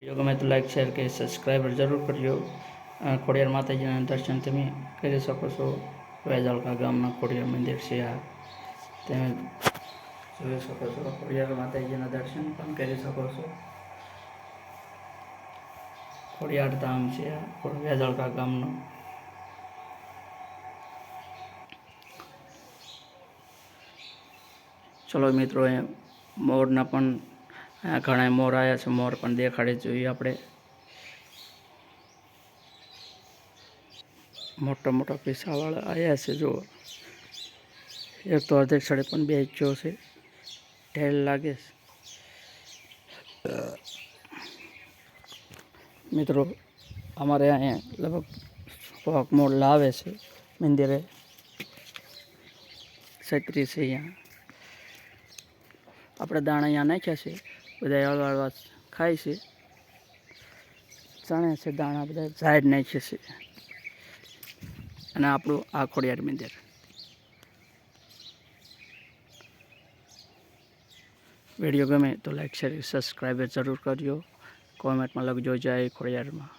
Video ગમે તો like share કે સબસ્ક્રાઈબર જરૂર કરજો. ખોડિયાર માતાજીના દર્શન તમે કરી શકો છો. વેજાળકા ગામના ખોડિયાર મંદિર છે આ તમે જોઈ શકો છો. ખોડિયાર માતાજીના દર્શન પણ કરી શકો છો. ખોડિયાર ધામ છે આ વેજાળકા ગામનું. ચલો મિત્રો, એ મોરના પણ ઘણા મોર આવ્યા છે. મોર પણ દેખાડે જોઈએ આપણે. મોટા મોટા પીસાવાળા આવ્યા છે. જો એક તો અડધે છડે પણ બેચ્યો છે. ઢેલ લાગે છે. મિત્રો અમારે અહીંયા લગભગ મોર લાવે છે મંદિરે. છત્રી છે અહીંયા. આપણે દાણા અહીંયા નાખ્યા છે. બધા હળવા ખાય છે. ચણે છે દાણા બધા ઝાડ નાખીએ છે. અને આપણું આ ખોડિયાર મંદિર. વિડીયો ગમે તો લાઈક શેર સબસ્ક્રાઈબ જરૂર કરજો. કોમેન્ટમાં લખજો જય ખોડિયારમાં.